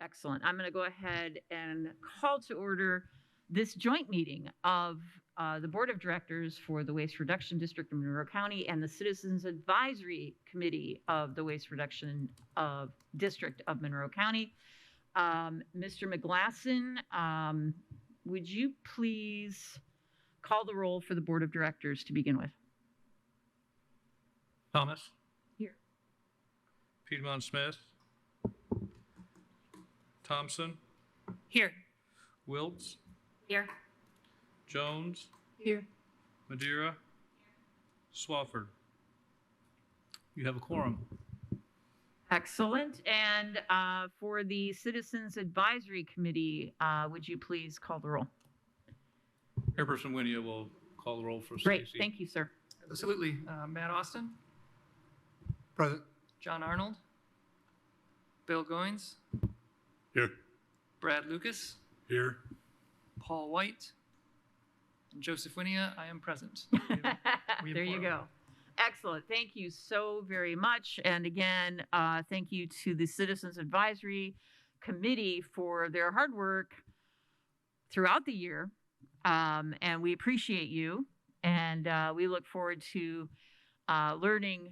Excellent. I'm going to go ahead and call to order this joint meeting of the Board of Directors for the Waste Reduction District of Monroe County and the Citizens Advisory Committee of the Waste Reduction District of Monroe County. Mr. McGlasson, would you please call the roll for the Board of Directors to begin with? Thomas. Here. Piedmont Smith. Thompson. Here. Wiltz. Here. Jones. Here. Madeira. Swafford. You have a quorum. Excellent. And for the Citizens Advisory Committee, would you please call the roll? Chairperson Winia will call the roll for Great. Stacy. Thank you, sir. Absolutely. Matt Austin. Present. John Arnold. Bill Goins. Here. Brad Lucas. Here. Paul White. And Joseph Winia. I am present. There you go. Excellent. Thank you so very much. And again, thank you to the Citizens Advisory Committee for their hard work throughout the year. And we appreciate you. And we look forward to learning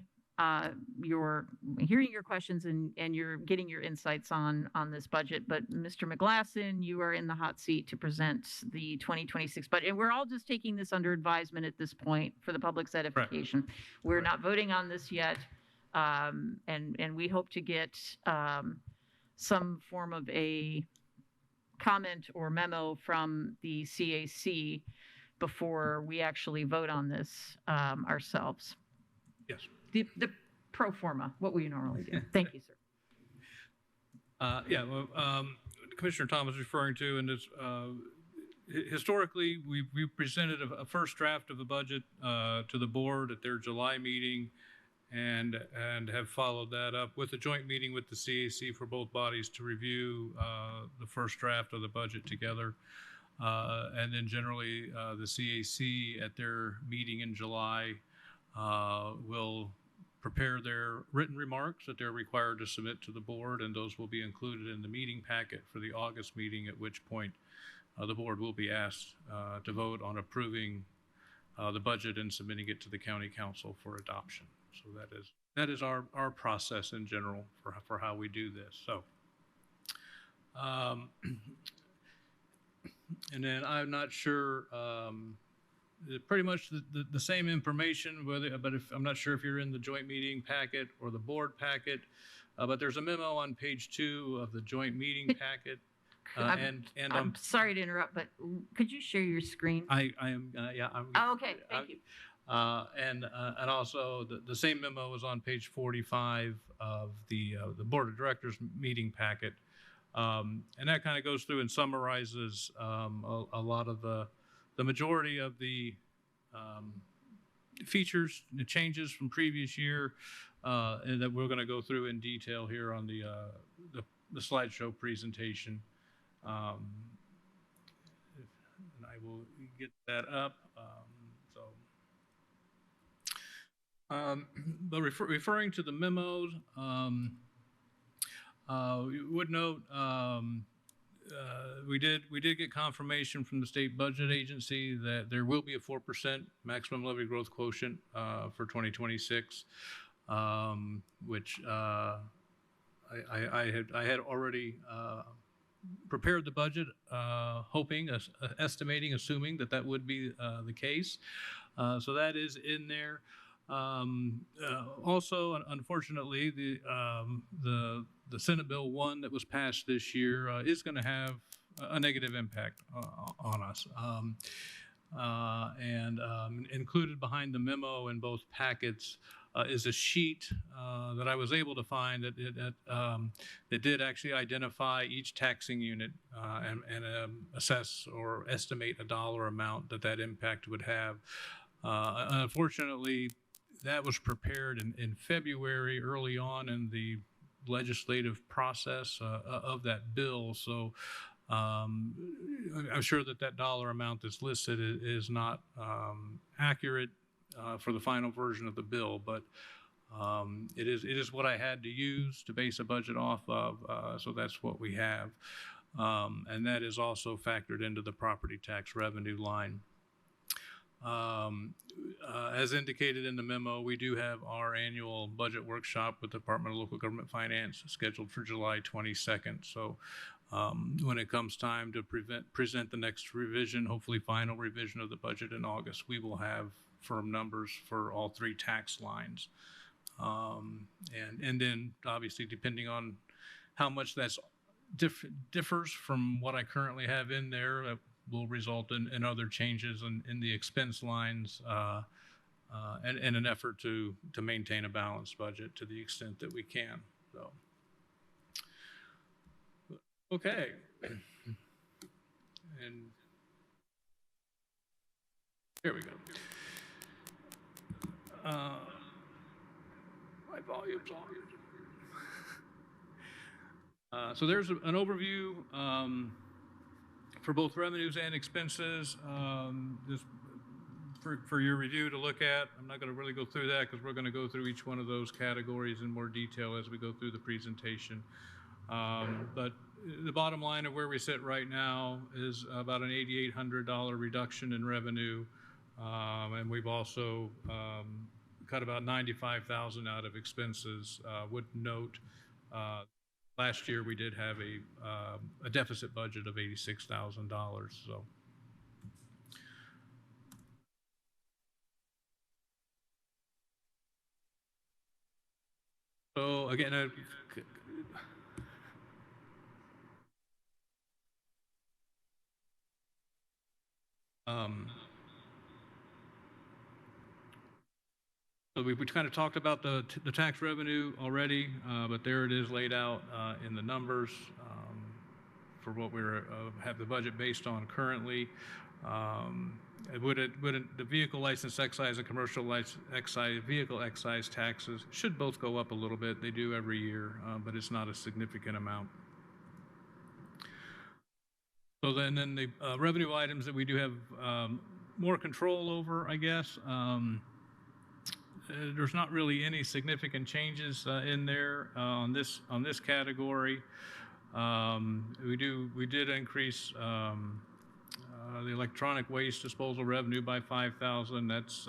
hearing your questions and getting your insights on this budget. But Mr. McGlasson, you are in the hot seat to present the 2026 budget. And we're all just taking this under advisement at this point for the public's edification. Right. We're not voting on this yet. And we hope to get some form of a comment or memo from the CAC before we actually vote on this ourselves. Yes. The pro forma, what we normally do. Thank you, sir. Commissioner Thomas is referring to, and it's, historically, we presented a first draft of the budget to the board at their July meeting, and have followed that up with a joint meeting with the CAC for both bodies to review the first draft of the budget together. And then generally the CAC at their meeting in July will prepare their written remarks that they're required to submit to the board, and those will be included in the meeting packet for the August meeting, at which point the board will be asked to vote on approving the budget and submitting it to the county council for adoption. So that is our process in general for how we do this. So and then I'm not sure, pretty much the same information, but I'm not sure if you're in the joint meeting packet or the board packet, but there's a memo on page 2 of the joint meeting packet. I'm sorry to interrupt, but could you share your screen? I am, yeah. Oh, okay, thank you. And also the same memo is on page 45 of the board of directors meeting packet. And that kind of goes through and summarizes a lot of the majority of the features, the changes from previous year, and that we're going to go through in detail here on the slideshow presentation. And I will get that up. But referring to the memos, we would note we did get confirmation from the state budget agency that there will be a 4% maximum levy growth quotient for 2026, which I had already prepared the budget, hoping, estimating, assuming that would be the case. So that is in there. Also, unfortunately, the Senate Bill 1 that was passed this year is going to have a negative impact on us. Included behind the memo in both packets is a sheet that I was able to find that did actually identify each taxing unit and assess or estimate a dollar amount that impact would have. Unfortunately, that was prepared in February, early on in the legislative process of that bill. So I'm sure that dollar amount that's listed is not accurate for the final version of the bill, but It is what I had to use to base a budget off of, so that's what we have. And that is also factored into the property tax revenue line. As indicated in the memo, we do have our annual budget workshop with the Department of Local Government Finance scheduled for July 22nd. So when it comes time to present the next revision, hopefully final revision of the budget in August, we will have firm numbers for all three tax lines. And then obviously depending on how much that's differs from what I currently have in there, will result in other changes in the expense lines, and in an effort to maintain a balanced budget to the extent that we can. So, okay. And here we go. My volume's on. So there's an overview for both revenues and expenses, just for your review to look at. I'm not going to really go through that because we're going to go through each one of those categories in more detail as we go through the presentation. But the bottom line of where we sit right now is about an $8,800 reduction in revenue, and we've also cut about $95,000 out of expenses. Would note last year we did have a deficit budget of $86,000. So again, so we kind of talked about the tax revenue already, but there it is laid out in the numbers for what we have the budget based on currently. The vehicle license excise and commercial vehicle excise taxes should both go up a little bit. They do every year, but it's not a significant amount. So then the revenue items that we do have more control over, I guess. There's not really any significant changes in there on this category. We did increase the electronic waste disposal revenue by $5,000. That's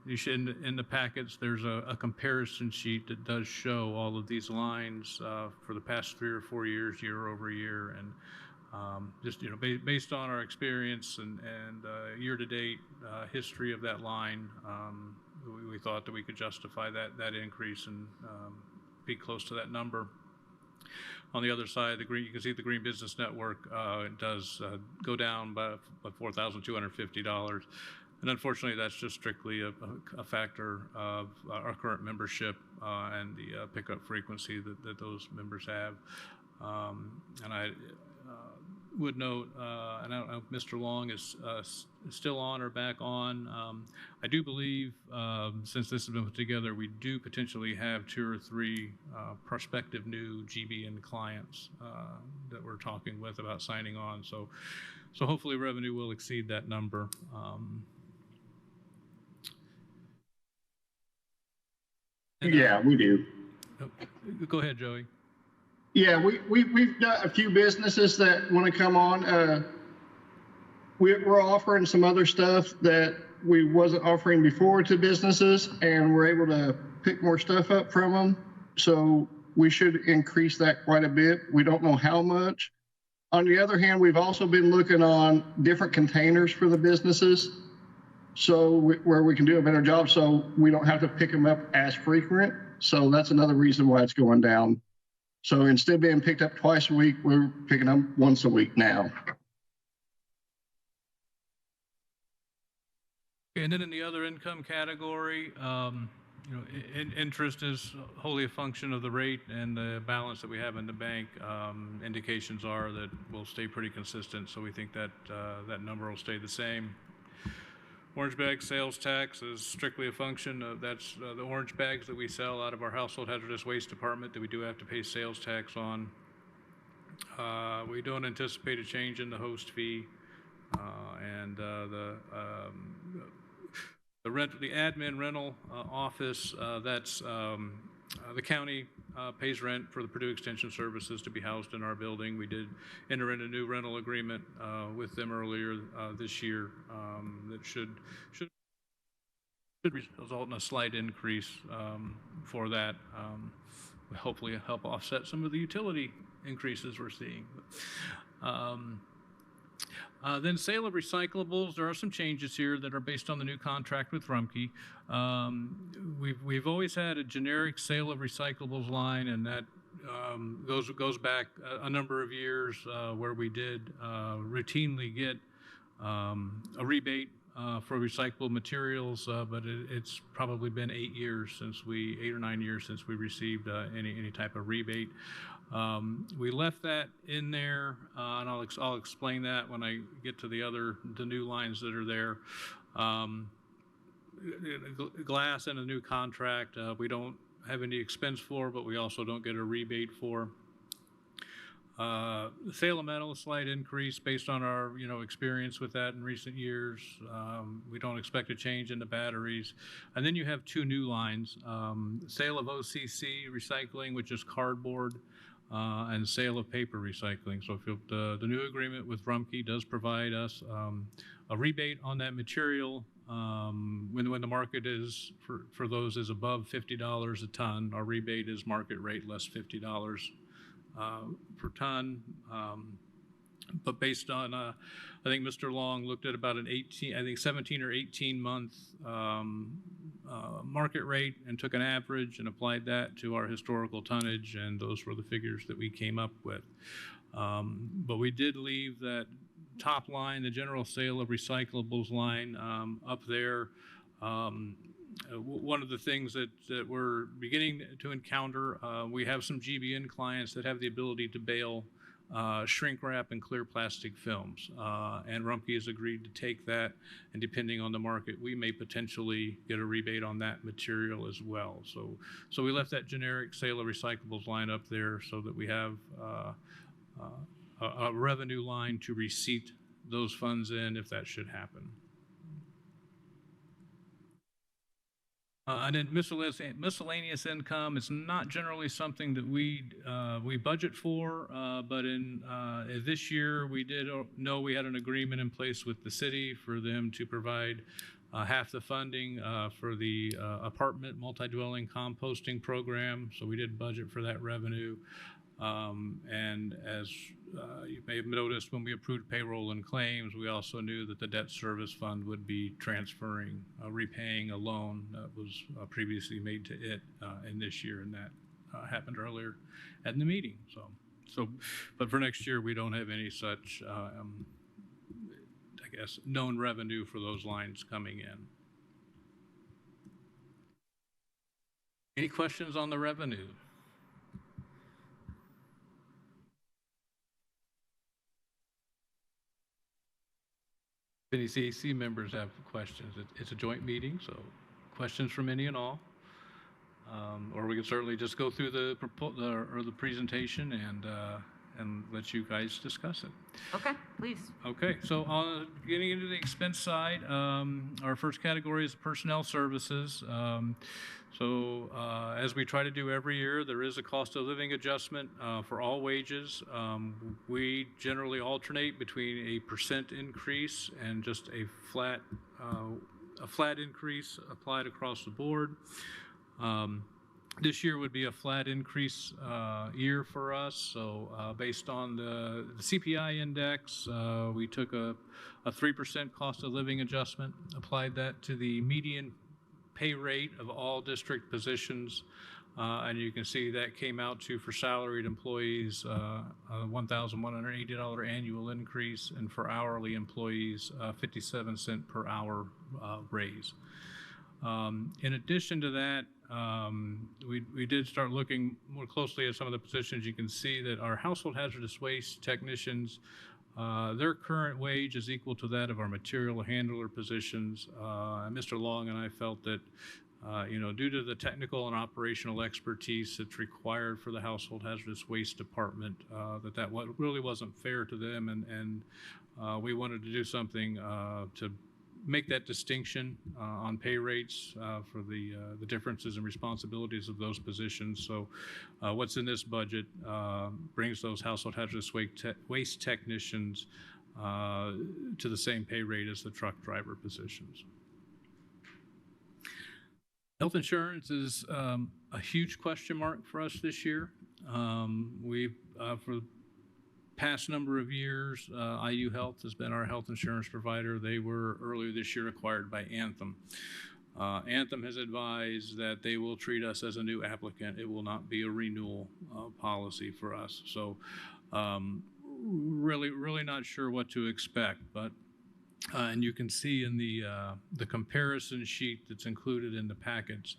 you should in the packets. There's a comparison sheet that does show all of these lines for the past 3 or 4 years, year over year, and just based on our experience and year-to-date history of that line. We thought that we could justify that increase and be close to that number. On the other side, you can see the Green Business Network does go down by $4,250. And unfortunately, that's just strictly a factor of our current membership and the pickup frequency that those members have. And I would note, and I don't know if Mr. Long is still on or back on. I do believe, since this has been put together, we do potentially have 2 or 3 prospective new GBN clients that we're talking with about signing on. So hopefully revenue will exceed that number. Yeah, we do. Go ahead, Joey. Yeah, we've got a few businesses that want to come on. We're offering some other stuff that we wasn't offering before to businesses, and we're able to pick more stuff up from them. So we should increase that quite a bit. We don't know how much. On the other hand, we've also been looking on different containers for the businesses, so where we can do a better job, so we don't have to pick them up as frequent. So that's another reason why it's going down. So instead of being picked up twice a week, we're picking up once a week now. And then in the other income category, interest is wholly a function of the rate and the balance that we have in the bank. Indications are that we'll stay pretty consistent, so we think that that number will stay the same. Orange bag sales tax is strictly a function of that's the orange bags that we sell out of our household hazardous waste department that we do have to pay sales tax on. We don't anticipate a change in the host fee, and the the admin rental office, that's the county pays rent for the Purdue Extension Services to be housed in our building. We did enter in a new rental agreement with them earlier this year that should result in a slight increase for that. Hopefully help offset some of the utility increases we're seeing. Then sale of recyclables, there are some changes here that are based on the new contract with Rumpke. We've always had a generic sale of recyclables line, and that goes back a number of years where we did routinely get a rebate for recyclable materials, but it's probably been 8 or 9 years since we received any type of rebate. We left that in there, and I'll explain that when I get to the new lines that are there. Glass and a new contract, we don't have any expense for, but we also don't get a rebate for. The sale of metal, a slight increase based on our experience with that in recent years. We don't expect a change in the batteries. And then you have two new lines, sale of OCC recycling, which is cardboard, and sale of paper recycling. So if the new agreement with Rumpke does provide us a rebate on that material when the market is for those is above $50 a ton. Our rebate is market rate less $50 per ton. But based on, I think Mr. Long looked at about 17 or 18 month market rate and took an average and applied that to our historical tonnage, and those were the figures that we came up with. But we did leave that top line, the general sale of recyclables line, up there. One of the things that we're beginning to encounter, we have some GBN clients that have the ability to bale shrink wrap and clear plastic films, and Rumpke has agreed to take that, and depending on the market, we may potentially get a rebate on that material as well. So we left that generic sale of recyclables line up there so that we have a revenue line to receipt those funds in if that should happen. And then miscellaneous income is not generally something that we budget for, but in this year we did know we had an agreement in place with the city for them to provide half the funding for the apartment multi-dwelling composting program. So we did budget for that revenue. And as you may have noticed, when we approved payroll and claims, we also knew that the debt service fund would be transferring, repaying a loan that was previously made to it in this year, and that happened earlier at the meeting. But for next year, we don't have any such, I guess, known revenue for those lines coming in. Any questions on the revenue? Any CAC members have questions? It's a joint meeting, so questions from any and all. Or we can certainly just go through the presentation and let you guys discuss it. Okay, please. Okay, so getting into the expense side, our first category is personnel services. As we try to do every year, there is a cost of living adjustment for all wages. We generally alternate between a % increase and just a flat increase applied across the board. This year would be a flat increase year for us. So based on the CPI index, we took a 3% cost of living adjustment, applied that to the median pay rate of all district positions, and you can see that came out to, for salaried employees, a $1,180 annual increase, and for hourly employees, 57-cent per hour raise. In addition to that, we did start looking more closely at some of the positions. You can see that our household hazardous waste technicians, their current wage is equal to that of our material handler positions. Mr. Long and I felt that, due to the technical and operational expertise that's required for the household hazardous waste department, that really wasn't fair to them, and we wanted to do something to make that distinction on pay rates for the differences in responsibilities of those positions. So what's in this budget brings those household hazardous waste technicians to the same pay rate as the truck driver positions. Health insurance is a huge question mark for us this year. We've, for the past number of years, IU Health has been our health insurance provider. They were earlier this year acquired by Anthem. Anthem has advised that they will treat us as a new applicant. It will not be a renewal policy for us. So really not sure what to expect, but and you can see in the comparison sheet that's included in the packets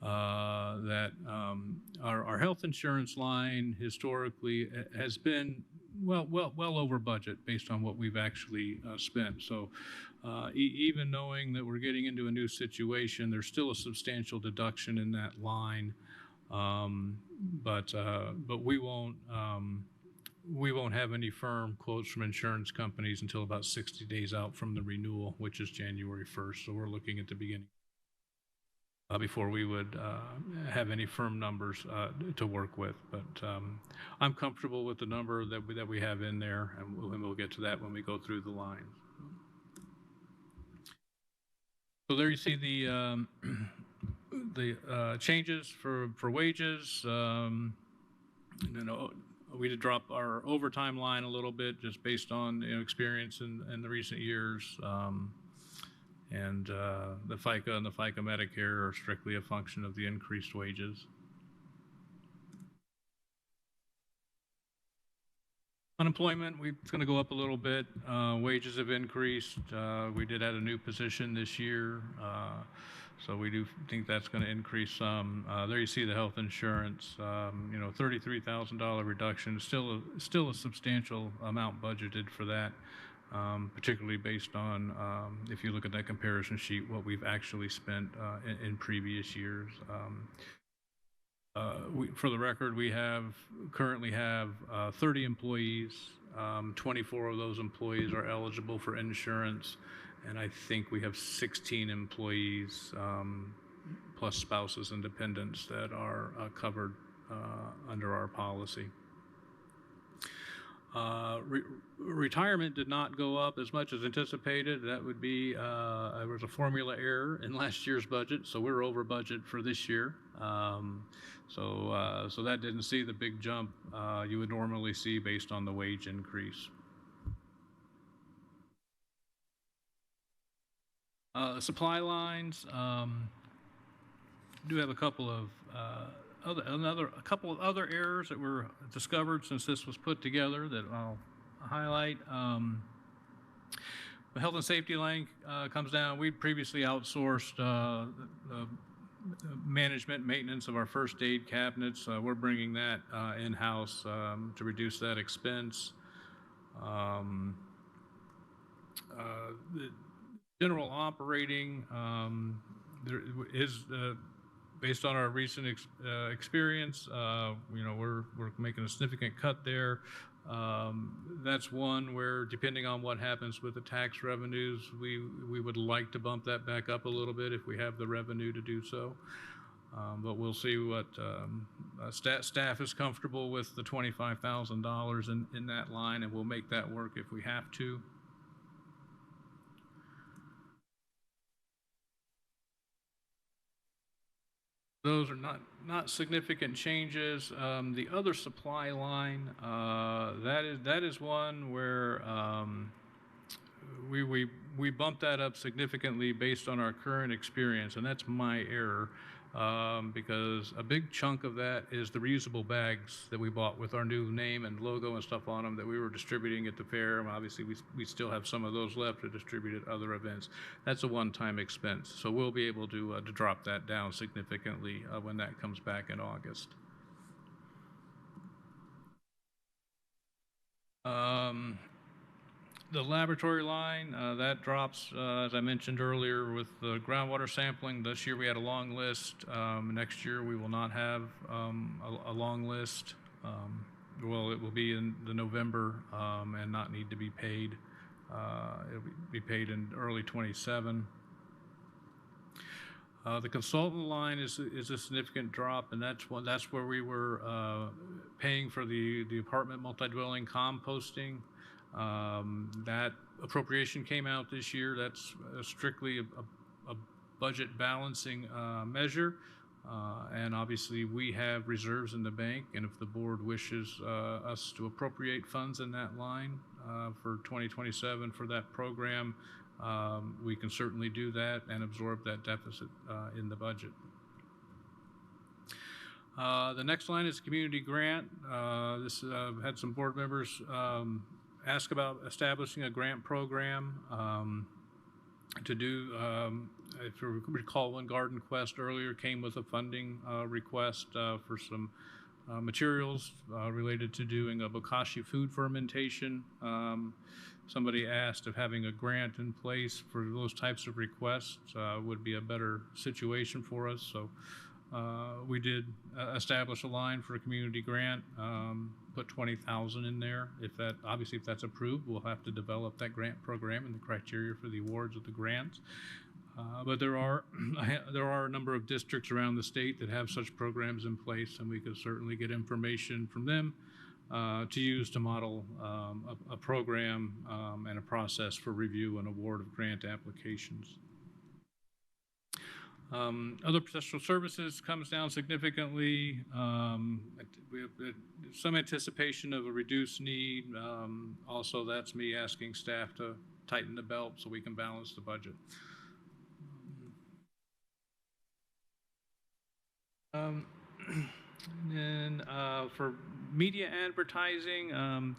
that our health insurance line historically has been well over budget based on what we've actually spent. So even knowing that we're getting into a new situation, there's still a substantial deduction in that line, but we won't have any firm quotes from insurance companies until about 60 days out from the renewal, which is January 1st. So we're looking at the beginning before we would have any firm numbers to work with. But I'm comfortable with the number that we have in there, and we'll get to that when we go through the lines. So there you see the changes for wages. We did drop our overtime line a little bit just based on experience in the recent years. And the FICA and the FICA Medicare are strictly a function of the increased wages. Unemployment, it's going to go up a little bit. Wages have increased. We did add a new position this year. So we do think that's going to increase some. There you see the health insurance, $33,000 reduction. Still a substantial amount budgeted for that, particularly based on, if you look at that comparison sheet, what we've actually spent in previous years. For the record, we currently have 30 employees. 24 of those employees are eligible for insurance. And I think we have 16 employees, plus spouses and dependents, that are covered under our policy. Retirement did not go up as much as anticipated. That would be, there was a formula error in last year's budget, so we're over budget for this year. So that didn't see the big jump you would normally see based on the wage increase. Supply lines do have a couple of other errors that were discovered since this was put together that I'll highlight. The health and safety line comes down. We previously outsourced the management maintenance of our first aid cabinets. We're bringing that in-house to reduce that expense. The general operating, there is, based on our recent experience, we're making a significant cut there. That's one where, depending on what happens with the tax revenues, we would like to bump that back up a little bit if we have the revenue to do so. But we'll see what staff is comfortable with the $25,000 in that line, and we'll make that work if we have to. Those are not significant changes. The other supply line, that is one where we bumped that up significantly based on our current experience, and that's my error, because a big chunk of that is the reusable bags that we bought with our new name and logo and stuff on them that we were distributing at the fair. And obviously, we still have some of those left to distribute at other events. That's a one-time expense, so we'll be able to drop that down significantly when that comes back in August. The laboratory line, that drops, as I mentioned earlier, with the groundwater sampling. This year we had a long list. Next year we will not have a long list. Well, it will be in the November and not need to be paid. It'll be paid in early '27. The consultant line is a significant drop, and that's where we were paying for the apartment multi-dwelling composting. That appropriation came out this year. That's strictly a budget balancing measure, and obviously we have reserves in the bank, and if the board wishes us to appropriate funds in that line for 2027 for that program, we can certainly do that and absorb that deficit in the budget. The next line is community grant. This had some board members ask about establishing a grant program to do, if you recall, one Garden Quest earlier came with a funding request for some materials related to doing a bokashi food fermentation. Somebody asked if having a grant in place for those types of requests would be a better situation for us. So we did establish a line for a community grant, put 20,000 in there. Obviously if that's approved, we'll have to develop that grant program and the criteria for the awards of the grants. But there are a number of districts around the state that have such programs in place, and we could certainly get information from them to use to model a program and a process for review and award of grant applications. Other professional services comes down significantly. We have some anticipation of a reduced need. Also, that's me asking staff to tighten the belt so we can balance the budget. And then for media advertising,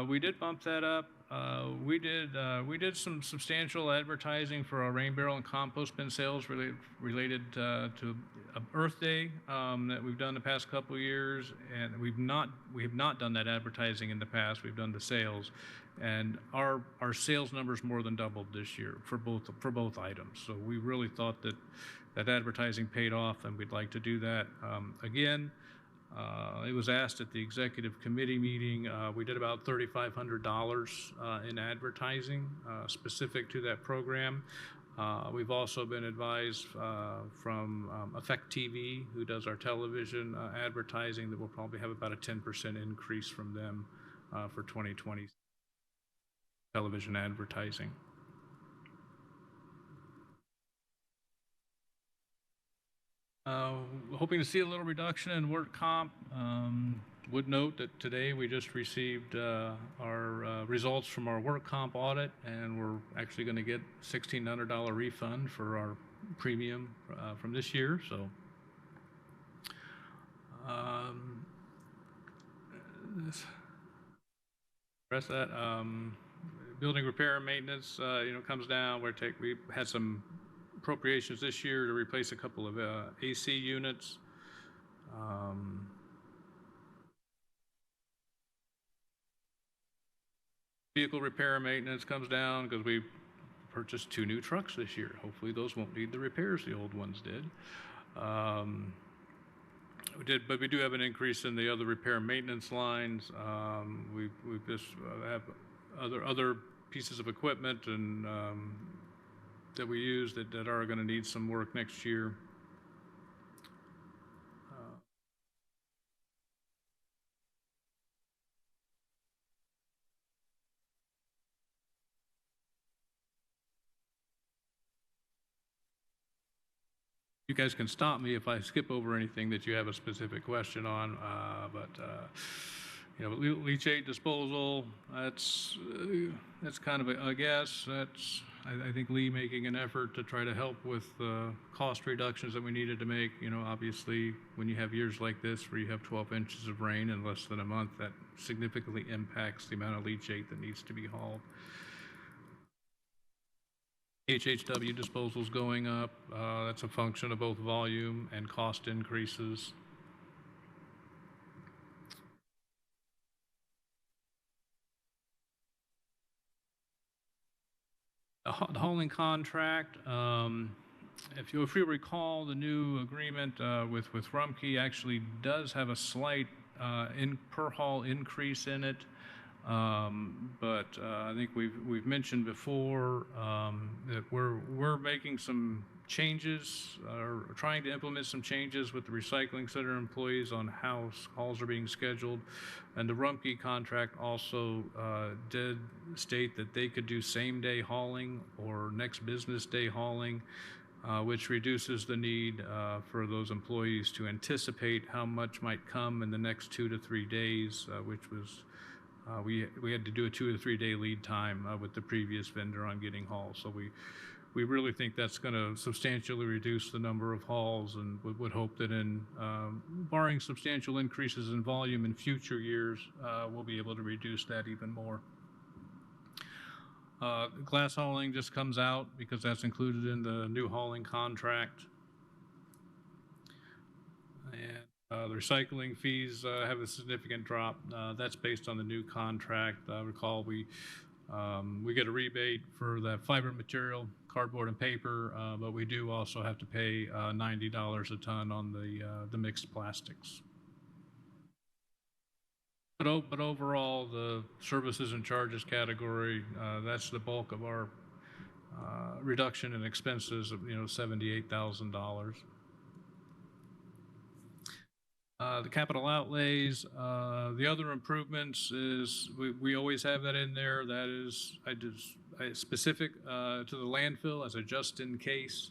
we did bump that up. We did some substantial advertising for our rain barrel and compost bin sales related to Earth Day that we've done the past couple of years, and we have not done that advertising in the past. We've done the sales, and our sales numbers more than doubled this year for both items. So we really thought that advertising paid off, and we'd like to do that again. It was asked at the executive committee meeting. We did about $3,500 in advertising specific to that program. We've also been advised from Effect TV, who does our television advertising, that we'll probably have about a 10% increase from them for 2020 television advertising. Hoping to see a little reduction in work comp. Would note that today we just received our results from our work comp audit, and we're actually going to get $1,600 refund for our premium from this year. So rest of that building repair and maintenance, comes down. We had some appropriations this year to replace a couple of AC units. Vehicle repair and maintenance comes down because we purchased 2 new trucks this year. Hopefully those won't need the repairs the old ones did. But we do have an increase in the other repair and maintenance lines. We just have other pieces of equipment and that we use that are going to need some work next year. You guys can stop me if I skip over anything that you have a specific question on, leachate disposal, that's kind of a guess. That's, I think, Lee making an effort to try to help with cost reductions that we needed to make. Obviously, when you have years like this where you have 12 inches of rain in less than a month, that significantly impacts the amount of leachate that needs to be hauled. HHW disposals going up. That's a function of both volume and cost increases. The hauling contract, if you recall, the new agreement with Rumpke actually does have a slight per haul increase in it. But I think we've mentioned before that we're making some changes, or trying to implement some changes with the recycling center employees on how hauls are being scheduled. And the Rumpke contract also did state that they could do same-day hauling or next business day hauling, which reduces the need for those employees to anticipate how much might come in the next 2 to 3 days, which was we had to do a 2 to 3 day lead time with the previous vendor on getting hauls. So we really think that's going to substantially reduce the number of hauls, and would hope that in barring substantial increases in volume in future years, we'll be able to reduce that even more. Glass hauling just comes out because that's included in the new hauling contract. And the recycling fees have a significant drop. That's based on the new contract. Recall we get a rebate for the fiber material, cardboard and paper, but we do also have to pay $90 a ton on the mixed plastics. But overall, the services and charges category, that's the bulk of our reduction in expenses of $78,000. The capital outlays, the other improvements is we always have that in there. That is specific to the landfill as a just in case.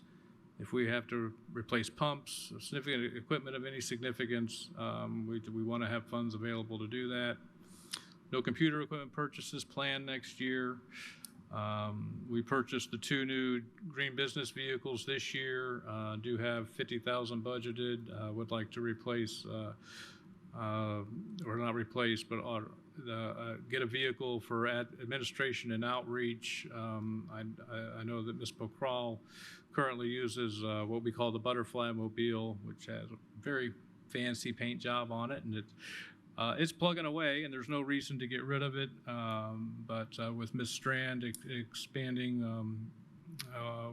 If we have to replace pumps, significant equipment of any significance, we want to have funds available to do that. No computer equipment purchases planned next year. We purchased the 2 new green business vehicles this year, do have $50,000 budgeted, would like to replace, or not replace, but get a vehicle for administration and outreach. I know that Ms. Pokral currently uses what we call the Butterfly Mobile, which has a very fancy paint job on it, and it's plugging away, and there's no reason to get rid of it. But with Ms. Strand expanding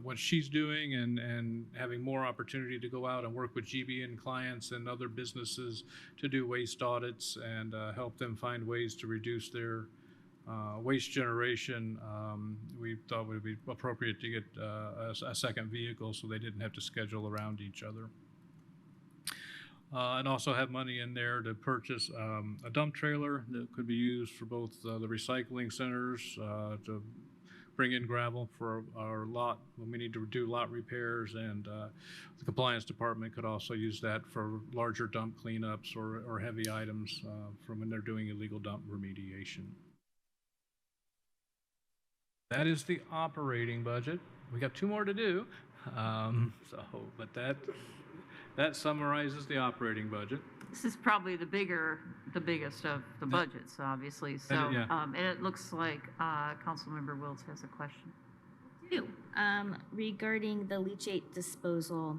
what she's doing and having more opportunity to go out and work with GBN clients and other businesses to do waste audits and help them find ways to reduce their waste generation, we thought it would be appropriate to get a second vehicle so they didn't have to schedule around each other. And also have money in there to purchase a dump trailer that could be used for both the recycling centers to bring in gravel for our lot when we need to do lot repairs, and the compliance department could also use that for larger dump cleanups or heavy items from when they're doing illegal dump remediation. That is the operating budget. We got 2 more to do, but that summarizes the operating budget. This is probably the biggest of the budgets, obviously. So, yeah. And it looks like Councilmember Wills has a question. Regarding the leachate disposal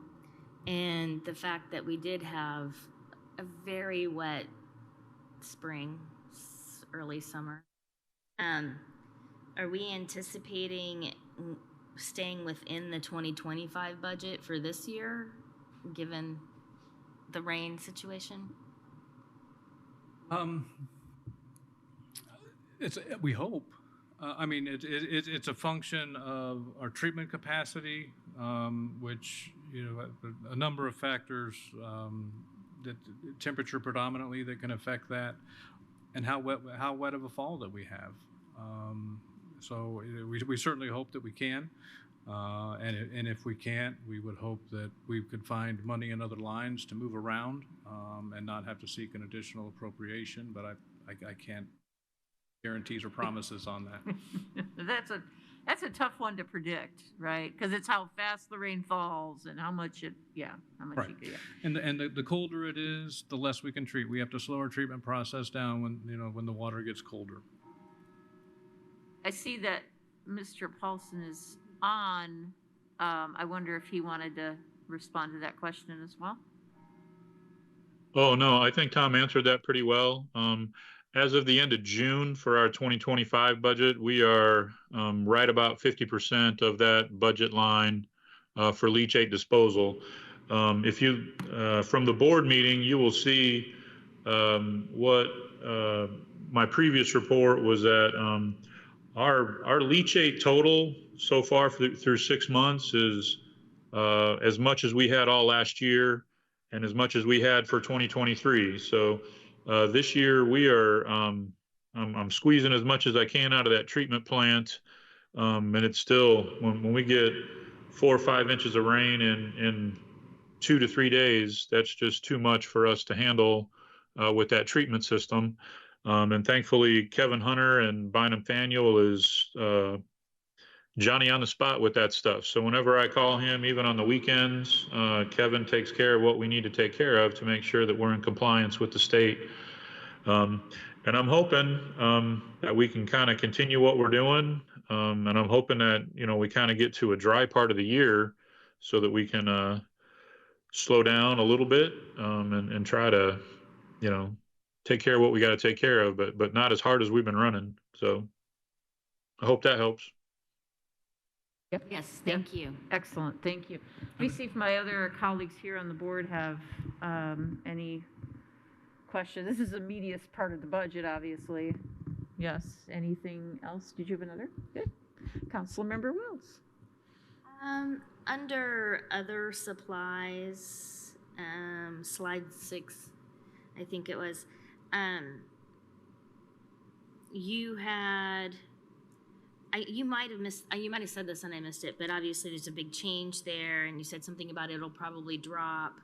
and the fact that we did have a very wet spring, early summer. Are we anticipating staying within the 2025 budget for this year, given the rain situation? We hope. I mean, it's a function of our treatment capacity, which, a number of factors, that temperature predominantly that can affect that, and how wet of a fall that we have. So we certainly hope that we can. And if we can't, we would hope that we could find money in other lines to move around and not have to seek an additional appropriation. But I can't guarantees or promises on that. That's a tough one to predict, right? Because it's how fast the rain falls and how much Right. And the colder it is, the less we can treat. We have to slow our treatment process down when the water gets colder. I see that Mr. Paulson is on. I wonder if he wanted to respond to that question as well. Oh, no, I think Tom answered that pretty well. As of the end of June for our 2025 budget, we are right about 50% of that budget line for leachate disposal. If you, from the board meeting, you will see what my previous report was that our leachate total so far through 6 months is as much as we had all last year and as much as we had for 2023. So this year we are, I'm squeezing as much as I can out of that treatment plant. And it's still, when we get 4 or 5 inches of rain in 2 to 3 days, that's just too much for us to handle with that treatment system. And thankfully, Kevin Hunter and Bynum Fanuel is Johnny on the spot with that stuff. So whenever I call him, even on the weekends, Kevin takes care of what we need to take care of to make sure that we're in compliance with the state. And I'm hoping that we can kind of continue what we're doing. And I'm hoping that, we kind of get to a dry part of the year so that we can slow down a little bit and try to, take care of what we got to take care of, but not as hard as we've been running. So I hope that helps. Yep. Yes, thank you. Excellent. Thank you. Let me see if my other colleagues here on the board have any questions. This is the meatiest part of the budget, obviously. Yes. Anything else? Did you have another? Good. Councilmember Wells. Under other supplies, slide 6, I think it was, you had, you might have said this and I missed it, but obviously there's a big change there, and you said something about it'll probably drop.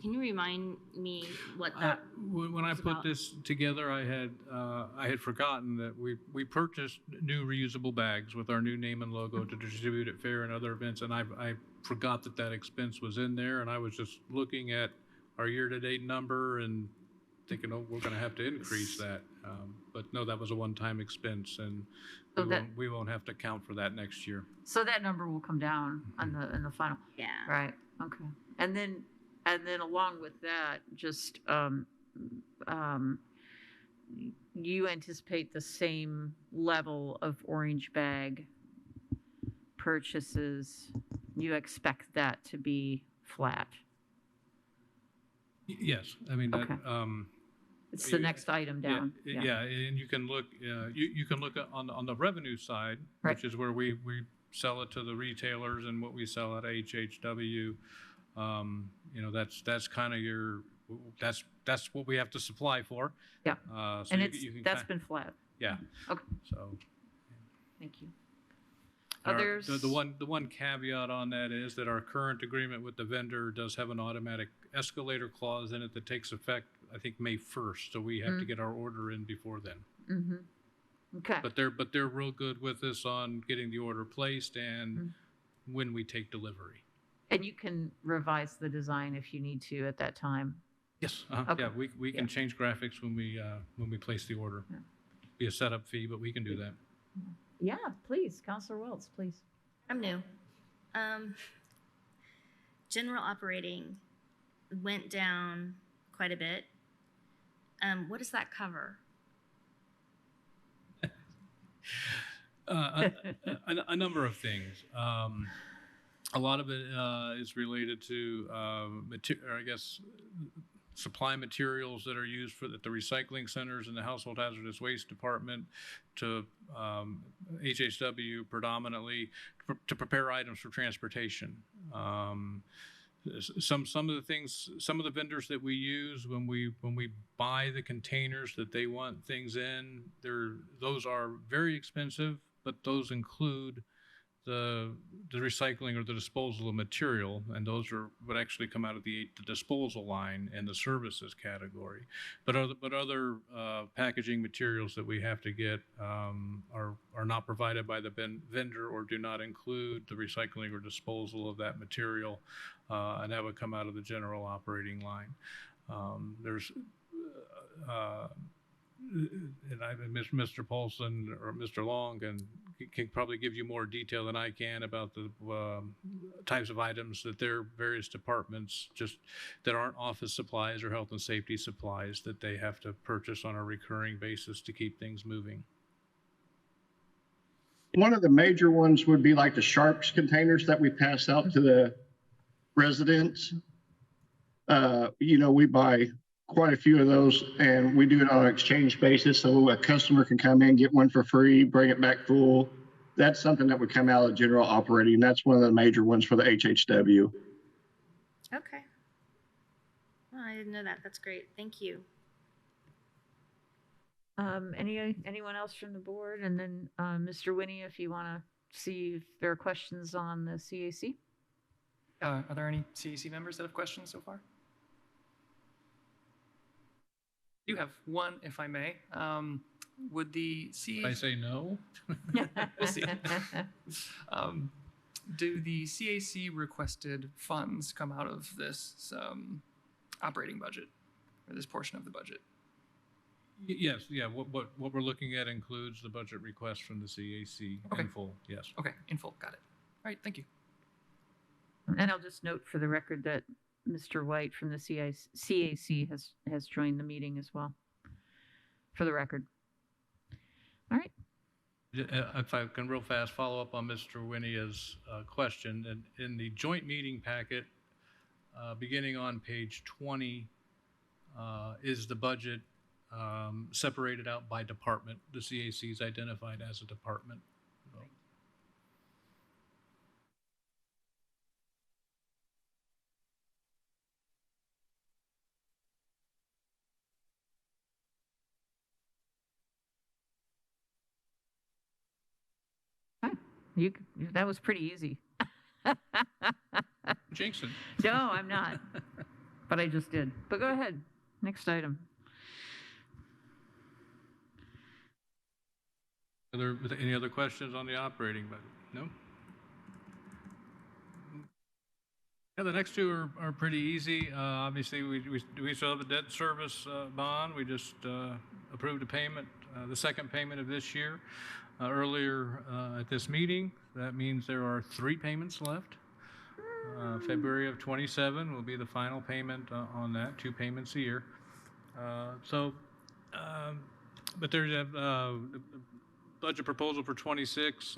Can you remind me what that when I put about? this together, I had forgotten that we purchased new reusable bags with our new name and logo to distribute at fair and other events, and I forgot that expense was in there, and I was just looking at our year-to-date number and thinking, oh, we're going to have to increase that. But no, that was a one-time expense, and we won't have to account for that next year. So that number will come down on in the final. Yeah. Right. Okay. And then along with that, just you anticipate the same level of orange bag purchases. You expect that to be flat. Yes, I mean, Okay. It's the next item down. Yeah, and you can look. You can look on the revenue side, Right. which is where we sell it to the retailers and what we sell at HHW. That's kind of that's what we have to supply for. Yeah. So And that's been flat. Yeah. Okay. So. Thank you. Our- Others? The one caveat on that is that our current agreement with the vendor does have an automatic escalator clause in it that takes effect, I think, May 1st. So we have to get our order in before then. Mm-hmm. Okay. But they're real good with us on getting the order placed and when we take delivery. And you can revise the design if you need to at that time. Yes. Okay. Yeah, we can change graphics when we place the order. Yeah. Be a setup fee, but we can do that. Yeah, please, Councilor Wells, please. I'm new. General operating went down quite a bit. What does that cover? A number of things. A lot of it is related to, supply materials that are used at the recycling centers and the household hazardous waste department to HHW predominantly to prepare items for transportation. Some of the things, some of the vendors that we use when we buy the containers that they want things in, those are very expensive, but those include the recycling or the disposal of material, and those would actually come out of the disposal line in the services category. But other packaging materials that we have to get are not provided by the vendor or do not include the recycling or disposal of that material, and that would come out of the general operating line. There's and Mr. Paulson or Mr. Long can probably give you more detail than I can about the types of items that their various departments that aren't office supplies or health and safety supplies that they have to purchase on a recurring basis to keep things moving. One of the major ones would be like the Sharps containers that we pass out to the residents. We buy quite a few of those, and we do it on an exchange basis. So a customer can come in, get one for free, bring it back full. That's something that would come out of general operating. That's one of the major ones for the HHW. Okay. Oh, I didn't know that. That's great. Thank you. Anyone else from the board? And then Mr. Winnie, if you want to see if there are questions on the CAC. Are there any CAC members that have questions so far? You have one, if I may. Would the CAC... I say no? We'll see. Do the CAC requested funds come out of this operating budget, or this portion of the budget? Yes, yeah, what we're looking at includes the budget request from the CAC Okay. in full, yes. Okay, in full, got it. All right, thank you. And I'll just note for the record that Mr. White from the CAC has joined the meeting as well, for the record. All right. If I can real fast follow up on Mr. Winnia's question, and in the joint meeting packet, beginning on page 20, is the budget separated out by department. The CAC is identified as a department. So. That was pretty easy. Jinxon. No, I'm not. But I just did. But go ahead. Next item. Any other questions on the operating budget? No? Yeah, the next two are pretty easy. Obviously, we still have a debt service bond. We just approved a payment, the second payment of this year, earlier at this meeting. That means there are 3 payments left. February of 27 will be the final payment on that, 2 payments a year. But there's a budget proposal for 26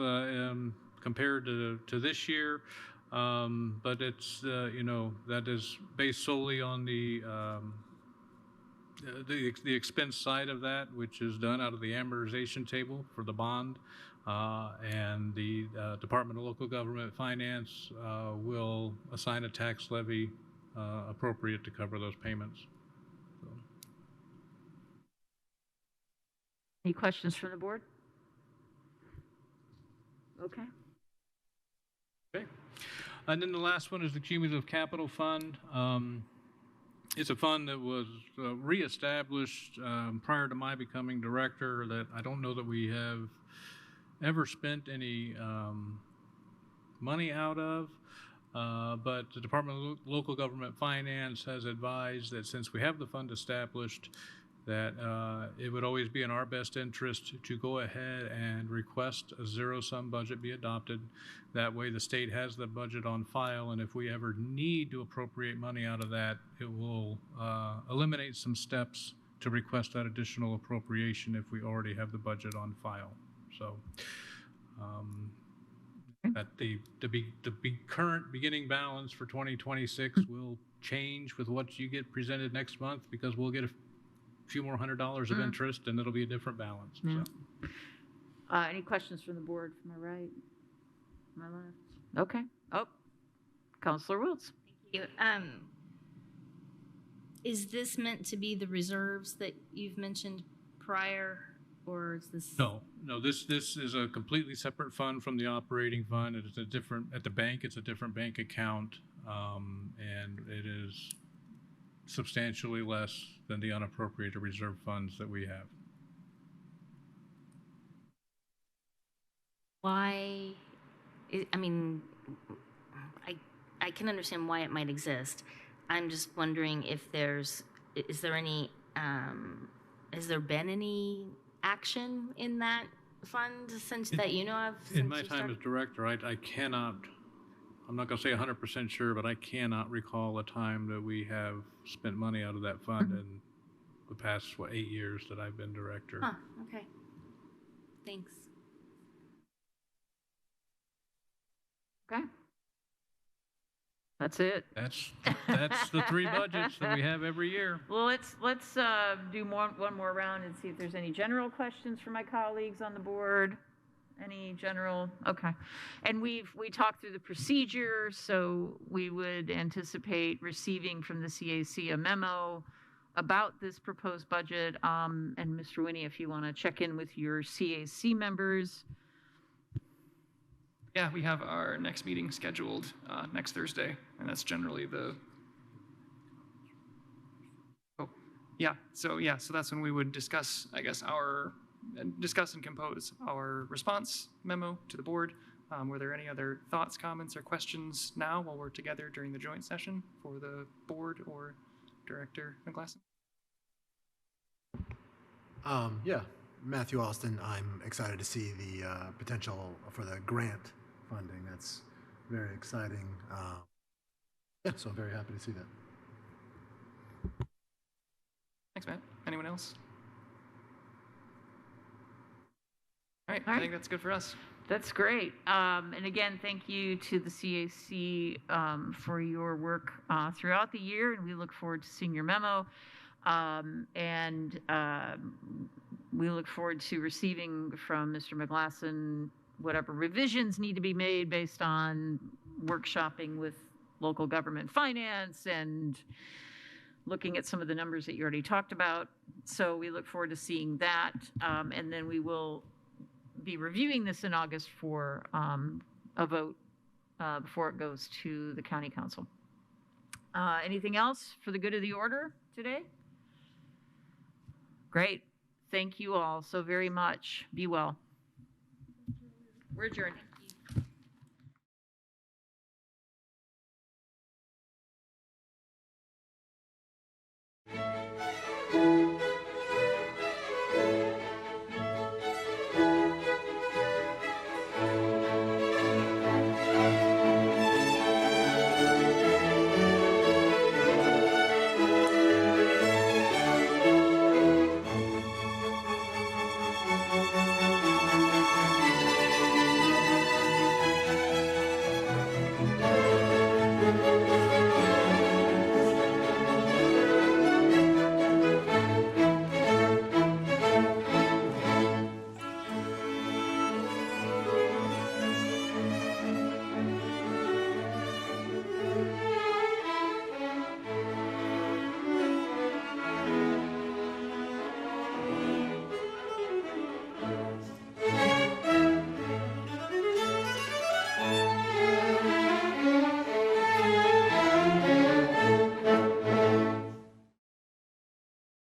compared to this year. But it's, that is based solely on the expense side of that, which is done out of the amortization table for the bond. And the Department of Local Government Finance will assign a tax levy appropriate to cover those payments. So. Any questions from the board? Okay. Okay. And then the last one is the Cumulative Capital Fund. It's a fund that was reestablished prior to my becoming director, that I don't know that we have ever spent any money out of. But the Department of Local Government Finance has advised that since we have the fund established, that it would always be in our best interest to go ahead and request a zero-sum budget be adopted. That way the state has the budget on file, and if we ever need to appropriate money out of that, it will eliminate some steps to request that additional appropriation if we already have the budget on file. So that the current beginning balance for 2026 will change with what you get presented next month, because we'll get a few more $100 of interest, and it'll be a different balance. Yeah. So. Any questions from the board? From my right, my left. Okay. Oh, Councilor Wiltz. Thank you. Is this meant to be the reserves that you've mentioned prior, or is this? No. This is a completely separate fund from the operating fund. It is a different, at the bank, it's a different bank account, and it is substantially less than the unappropriated reserve funds that we have. Why? I mean, I can understand why it might exist. I'm just wondering if has there been any action in that fund since that you know of? In my time as director, I cannot, I'm not going to say 100% sure, but I cannot recall a time that we have spent money out of that fund in the past, 8 years that I've been director. Huh, okay. Thanks. Okay. That's it. That's the three budgets that we have every year. Well, let's do one more round and see if there's any general questions for my colleagues on the board. Any general? Okay. And we talked through the procedure, so we would anticipate receiving from the CAC a memo about this proposed budget. And Mr. Winnie, if you want to check in with your CAC members. Yeah, we have our next meeting scheduled next Thursday, and that's generally the. Oh, yeah. So that's when we would discuss, I guess, discuss and compose our response memo to the board. Were there any other thoughts, comments, or questions now while we're together during the joint session for the board or Director McGlasson? Yeah, Matthew Alston. I'm excited to see the potential for the grant funding. That's very exciting. Yeah, so I'm very happy to see that. Thanks, Matt. Anyone else? All right, All right. I think that's good for us. That's great. And again, thank you to the CAC for your work throughout the year, and we look forward to seeing your memo. And we look forward to receiving from Mr. McGlasson whatever revisions need to be made based on workshopping with local government finance and looking at some of the numbers that you already talked about. So we look forward to seeing that. And then we will be reviewing this in August for a vote before it goes to the county council. Anything else for the good of the order today? Great. Thank you all so very much. Be well. We're adjourned.